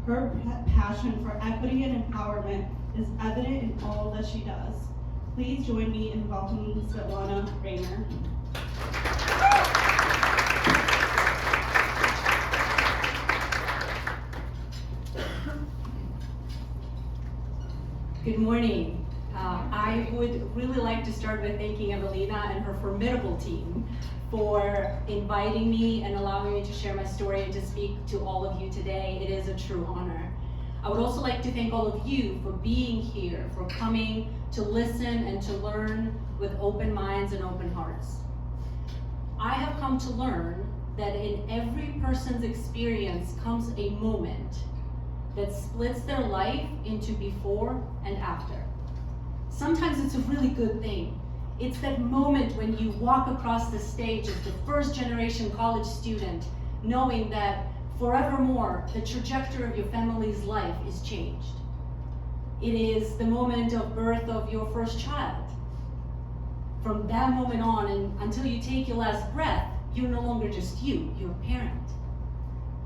Her passion for equity and empowerment is evident in all that she does. Please join me in welcoming Svitlana Rayner. Good morning. I would really like to start by thanking Evelina and her formidable team for inviting me and allowing me to share my story and to speak to all of you today. It is a true honor. I would also like to thank all of you for being here, for coming to listen and to learn with open minds and open hearts. I have come to learn that in every person's experience comes a moment that splits their life into before and after. Sometimes it's a really good thing. It's that moment when you walk across the stage as the first generation college student, knowing that forevermore the trajectory of your family's life is changed. It is the moment of birth of your first child. From that moment on and until you take your last breath, you're no longer just you, you're a parent.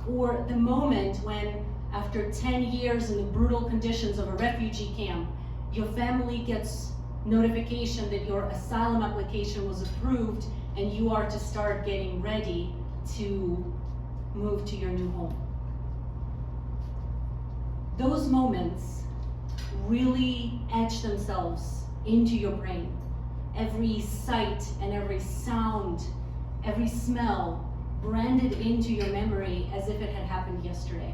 Or the moment when, after 10 years in the brutal conditions of a refugee camp, your family gets notification that your asylum application was approved and you are to start getting ready to move to your new home. Those moments really etch themselves into your brain. Every sight and every sound, every smell branded into your memory as if it had happened yesterday.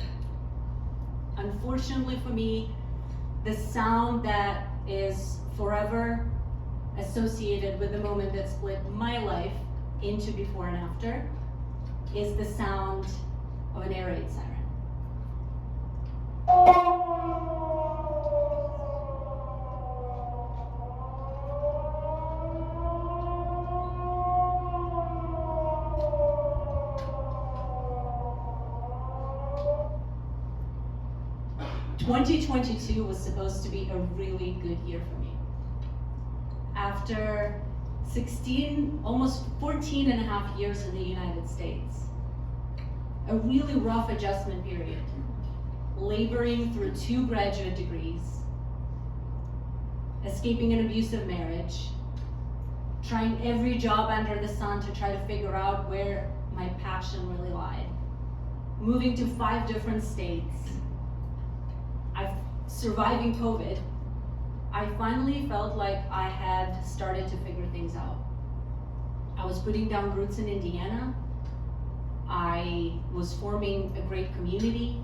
Unfortunately for me, the sound that is forever associated with the moment that split my life into before and after is the sound of an air raid siren. (2022) was supposed to be a really good year for me. After 16, almost 14 and a half years in the United States, a really rough adjustment period, laboring through 2 graduate degrees, escaping an abusive marriage, trying every job under the sun to try to figure out where my passion really lied, moving to 5 different states, surviving COVID, I finally felt like I had started to figure things out. I was putting down roots in Indiana. I was forming a great community.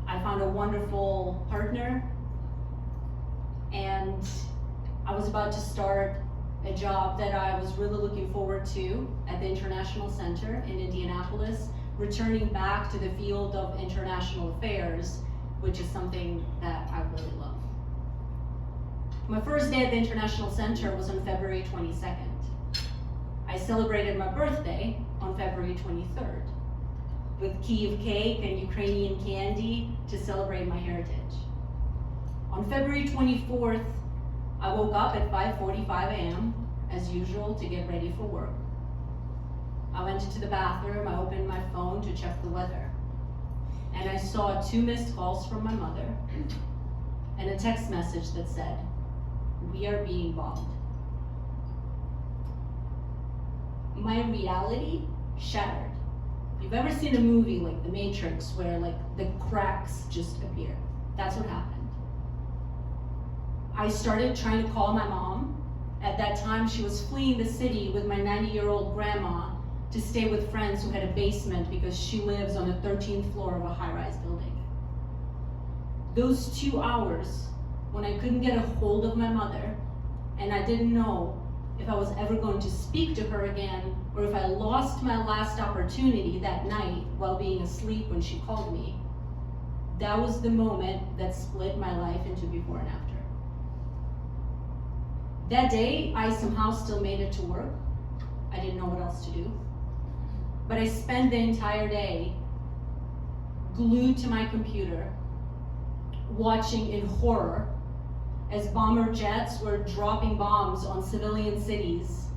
I found a wonderful partner, and I was about to start a job that I was really looking forward to at the International Center in Indianapolis, returning back to the field of international affairs, which is something that I really love. My first day at the International Center was on February 22nd. I celebrated my birthday on February 23rd with Kyiv cake and Ukrainian candy to celebrate my heritage. On February 24th, I woke up at 5:45 a.m. as usual to get ready for work. I went into the bathroom, I opened my phone to check the weather, and I saw 2 missed calls from my mother and a text message that said, "We are being bombed." My reality shattered. If you've ever seen a movie like The Matrix where like the cracks just appear, that's what happened. I started trying to call my mom. At that time, she was fleeing the city with my 90-year-old grandma to stay with friends who had a basement because she lives on the 13th floor of a high-rise building. Those 2 hours when I couldn't get a hold of my mother and I didn't know if I was ever going to speak to her again or if I lost my last opportunity that night while being asleep when she called me, that was the moment that split my life into before and after. That day, I somehow still made it to work. I didn't know what else to do. But I spent the entire day glued to my computer, watching in horror as bomber jets were dropping bombs on civilian cities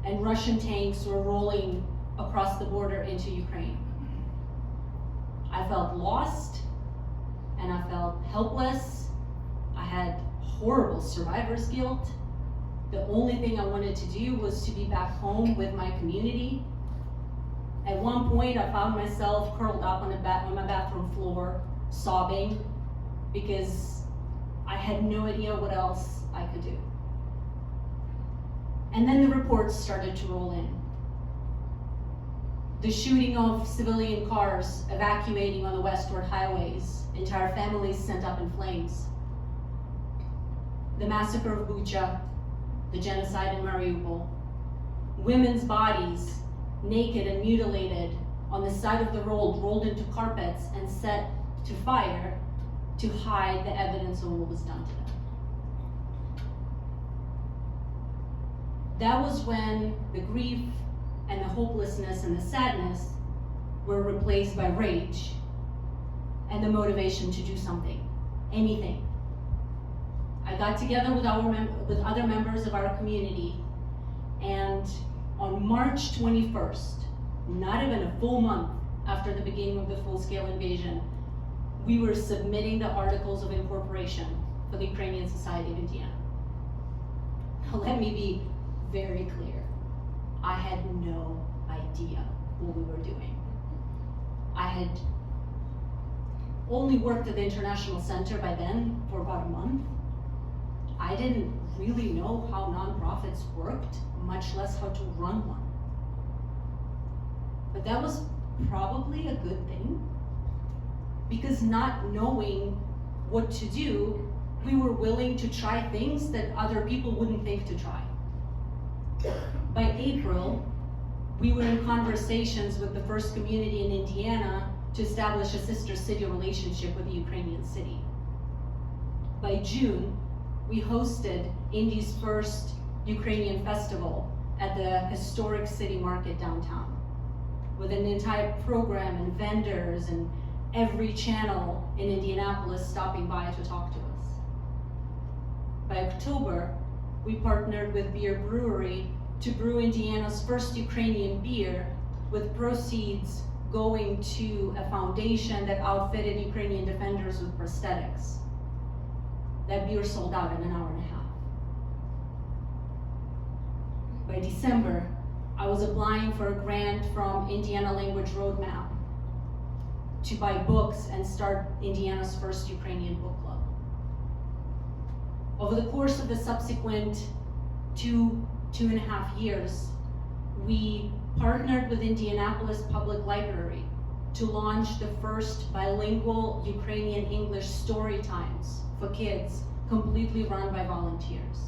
and Russian tanks were rolling across the border into Ukraine. I I felt lost, and I felt helpless. I had horrible survivor's guilt. The only thing I wanted to do was to be back home with my community. At one point, I found myself curled up on my bathroom floor, sobbing, because I had no idea what else I could do. And then the reports started to roll in. The shooting of civilian cars evacuating on the westward highways, entire families sent up in flames. The massacre of Bucha, the genocide in Mariupol, women's bodies, naked and mutilated, on the side of the road, rolled into carpets and set to fire to hide the evidence of what was done to them. That was when the grief and the hopelessness and the sadness were replaced by rage and the motivation to do something, anything. I got together with other members of our community, and on March 21st, not even a full month after the beginning of the full-scale invasion, we were submitting the articles of incorporation for the Ukrainian Society of Indiana. Now, let me be very clear. I had no idea what we were doing. I had only worked at the International Center by then for about a month. I didn't really know how nonprofits worked, much less how to run one. But that was probably a good thing, because not knowing what to do, we were willing to try things that other people wouldn't think to try. By April, we were in conversations with the first community in Indiana to establish a sister city relationship with a Ukrainian city. By June, we hosted Indy's first Ukrainian festival at the historic city market downtown, with an entire program and vendors and every channel in Indianapolis stopping by to talk to us. By October, we partnered with Beer Brewery to brew Indiana's first Ukrainian beer, with proceeds going to a foundation that outfitted Ukrainian defenders with prosthetics. That beer sold out in an hour and a half. By December, I was applying for a grant from Indiana Language Roadmap to buy books and start Indiana's first Ukrainian book club. Over the course of the subsequent two and a half years, we partnered with Indianapolis Public Library to launch the first bilingual Ukrainian English story times for kids, completely run by volunteers.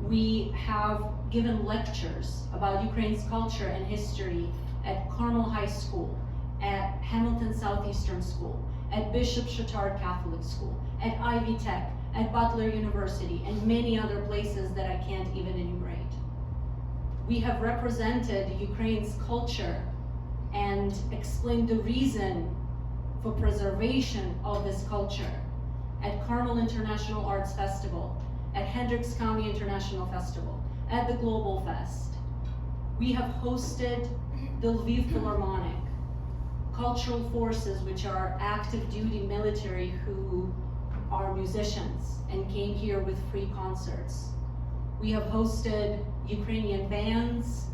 We have given lectures about Ukraine's culture and history at Carmel High School, at Hamilton Southeastern School, at Bishop Chatard Catholic School, at Ivy Tech, at Butler University, and many other places that I can't even enumerate. We have represented Ukraine's culture and explained the reason for preservation of this culture at Carmel International Arts Festival, at Hendricks County International Festival, at the Global Fest. We have hosted the Lviv Philharmonic, cultural forces, which are active duty military who are musicians and came here with free concerts. We have hosted Ukrainian bands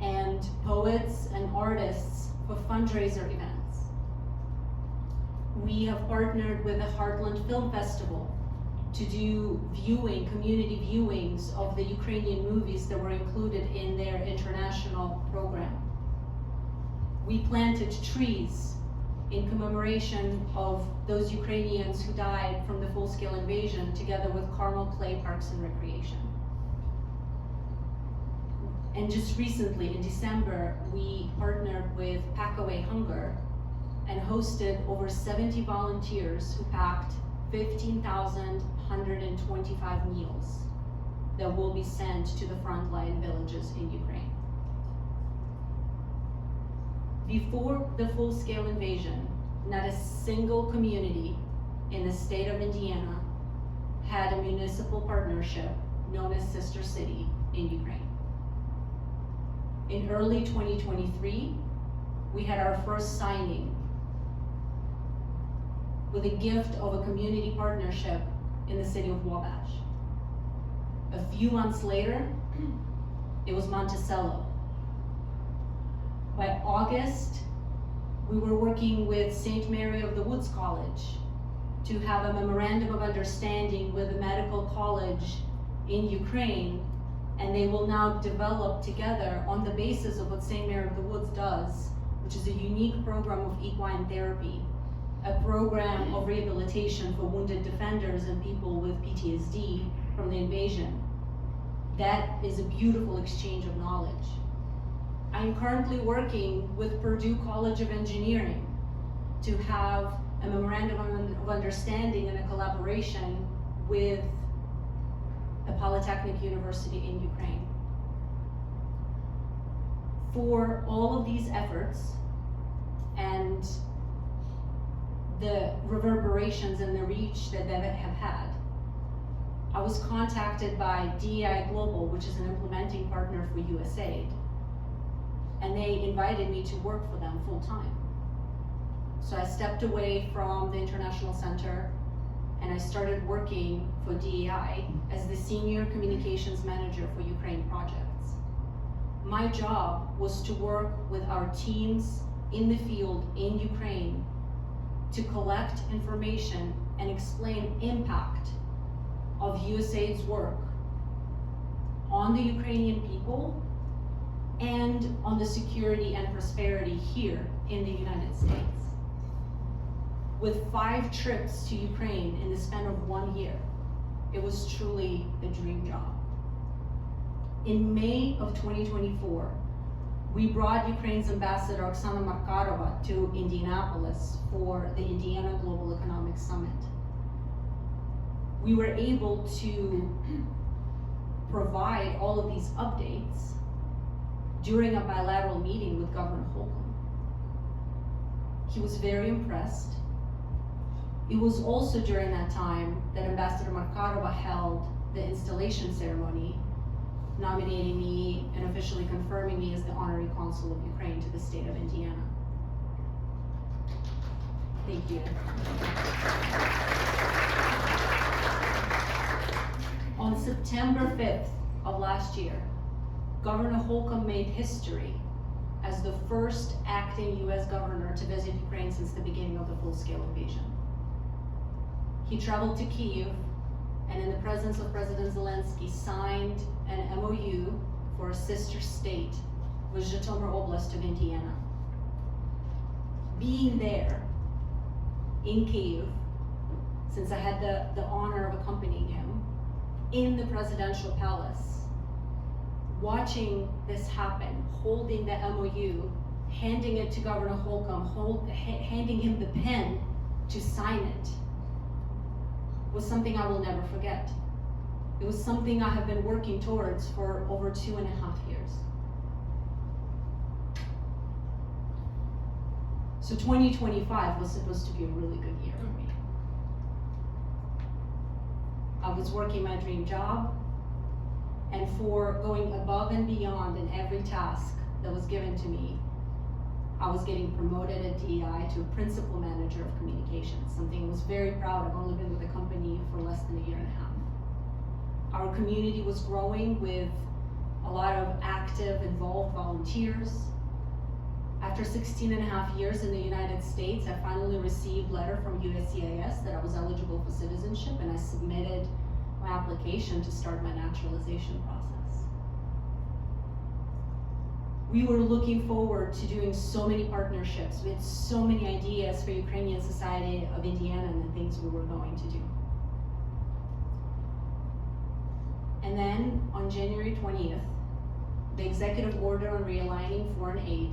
and poets and artists for fundraiser events. We have partnered with the Heartland Film Festival to do community viewings of the Ukrainian movies that were included in their international program. We planted trees in commemoration of those Ukrainians who died from the full-scale invasion, together with Carmel Clay Parks and Recreation. And just recently, in December, we partnered with Pack Away Hunger and hosted over 70 volunteers who packed 15,125 meals that will be sent to the frontline villages in Ukraine. Before the full-scale invasion, not a single community in the state of Indiana had a municipal partnership known as Sister City in Ukraine. In early 2023, we had our first signing with a gift of a community partnership in the city of Wabash. A few months later, it was Monticello. By August, we were working with St. Mary of the Woods College to have a memorandum of understanding with a medical college in Ukraine, and they will now develop together on the basis of what St. Mary of the Woods does, which is a unique program of equine therapy, a program of rehabilitation for wounded defenders and people with PTSD from the invasion. That is a beautiful exchange of knowledge. I'm currently working with Purdue College of Engineering to have a memorandum of understanding and a collaboration with a polytechnic university in Ukraine. For all of these efforts and the reverberations and the reach that they have had, I was contacted by DEI Global, which is an implementing partner for USAID, and they invited me to work for them full time. So I stepped away from the International Center and I started working for DEI as the Senior Communications Manager for Ukraine projects. My job was to work with our teams in the field in Ukraine to collect information and explain impact of USAID's work on the Ukrainian people and on the security and prosperity here in the United States. With 5 trips to Ukraine in the span of 1 year, it was truly a dream job. In May of 2024, we brought Ukraine's ambassador Oksana Markarova to Indianapolis for the Indiana Global Economic Summit. We were able to provide all of these updates during a bilateral meeting with Governor Holcomb. He was very impressed. It was also during that time that Ambassador Markarova held the installation ceremony, nominating me and officially confirming me as the honorary consul of Ukraine to the state of Indiana. Thank you. On September 5th of last year, Governor Holcomb made history as the first acting US governor to visit Ukraine since the beginning of the full-scale invasion. He traveled to Kyiv and in the presence of President Zelensky signed an MOU for a sister state with Zhytomyr Oblast of Indiana. Being there in Kyiv, since I had the honor of accompanying him, in the presidential palace, watching this happen, holding the MOU, handing it to Governor Holcomb, handing him the pen to sign it, was something I will never forget. It was something I have been working towards for over 2.5 years. So 2025 was supposed to be a really good year for me. I was working my dream job, and for going above and beyond in every task that was given to me, I was getting promoted at DEI to a principal manager of communications, something I was very proud of. I've only been with the company for less than 1.5 years. Our community was growing with a lot of active, involved volunteers. After 16.5 years in the United States, I finally received a letter from USCIS that I was eligible for citizenship, and I submitted my application to start my naturalization process. We were looking forward to doing so many partnerships. We had so many ideas for Ukrainian Society of Indiana and the things we were going to do. And then on January 20th, the executive order on realigning foreign aid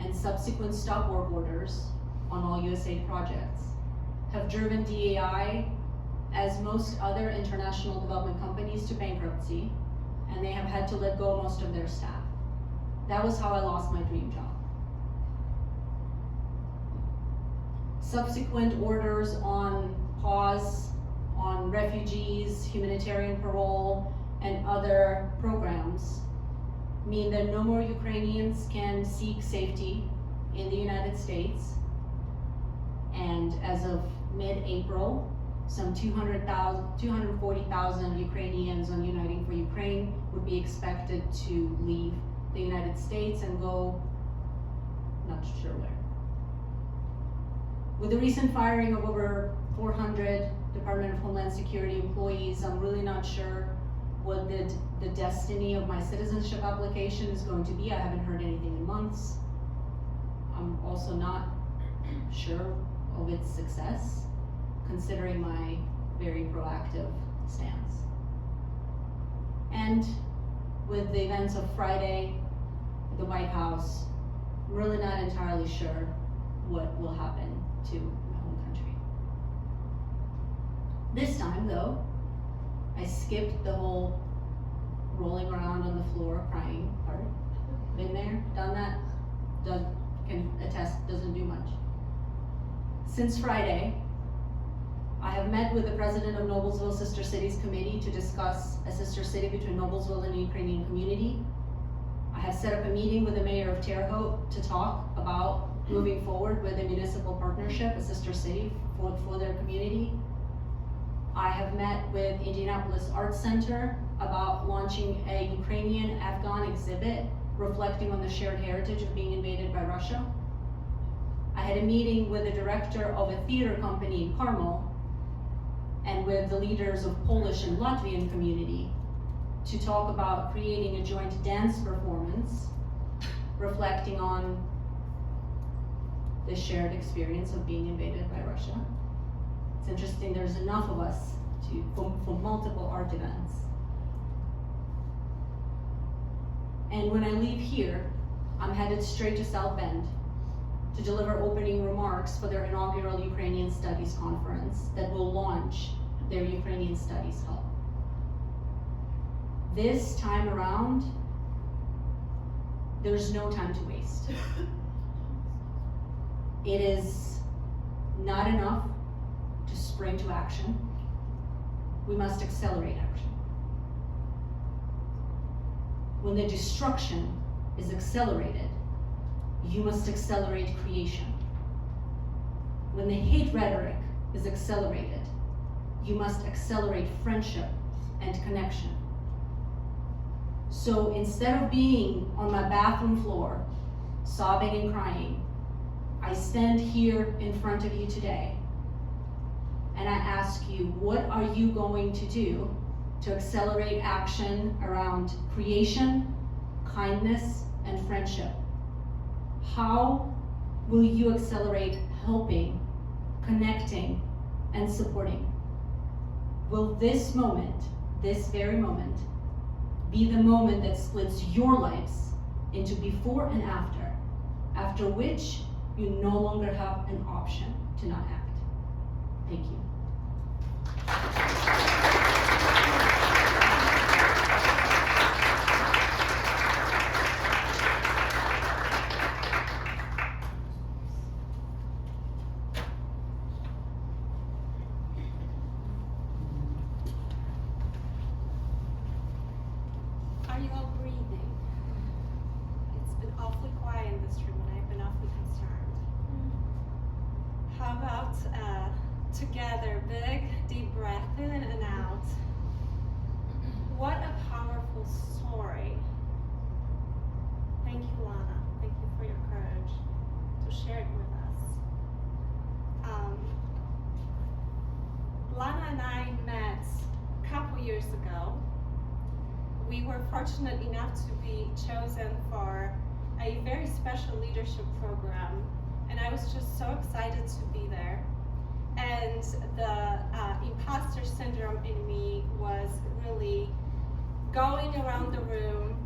and subsequent stop work orders on all USAID projects have driven DEI, as most other international development companies, to bankruptcy, and they have had to let go most of their staff. That was how I lost my dream job. Subsequent orders on pause on refugees, humanitarian parole, and other programs mean that no more Ukrainians can seek safety in the United States, and And as of mid-April, some 240,000 Ukrainians on Uniting for Ukraine would be expected to leave the United States and go, not sure where. With the recent firing of over 400 Department of Homeland Security employees, I'm really not sure what the destiny of my citizenship application is going to be. I haven't heard anything in months. I'm also not sure of its success, considering my very proactive stance. And with the events of Friday at the White House, I'm really not entirely sure what will happen to my home country. This time, though, I skipped the whole rolling around on the floor crying part. Been there, done that, can attest, doesn't do much. Since Friday, I have met with the president of Noblesville Sister Cities Committee to discuss a sister city between Noblesville and the Ukrainian community. I have set up a meeting with the mayor of Terre Haute to talk about moving forward with a municipal partnership, a sister city for their community. I have met with Indianapolis Arts Center about launching a Ukrainian-Afghan exhibit reflecting on the shared heritage of being invaded by Russia. I had a meeting with the director of a theater company in Carmel and with the leaders of Polish and Latvian community to talk about creating a joint dance performance reflecting on the shared experience of being invaded by Russia. It's interesting, there's enough of us for multiple art events. And when I leave here, I'm headed straight to South Bend to deliver opening remarks for their inaugural Ukrainian Studies Conference that will launch their Ukrainian Studies Hub. This time around, there's no time to waste. It is not enough to spring to action. We must accelerate action. When the destruction is accelerated, you must accelerate creation. When the hate rhetoric is accelerated, you must accelerate friendship and connection. So instead of being on my bathroom floor, sobbing and crying, I stand here in front of you today and I ask you, what are you going to do to accelerate action around creation, kindness, and friendship? How will you accelerate helping, connecting, and supporting? Will this moment, this very moment, be the moment that splits your lives into before and after which you no longer have an option to not act? Thank you. Are you all breathing? It's been awfully quiet in this room and I've been awfully concerned. How about together, big, deep breath in and out. What a powerful story. Thank you, Lana. Thank you for your courage to share it with us. Lana and I met a couple years ago. We were fortunate enough to be chosen for a very special leadership program, and I was just so excited to be there. And the imposter syndrome in me was really going around the room,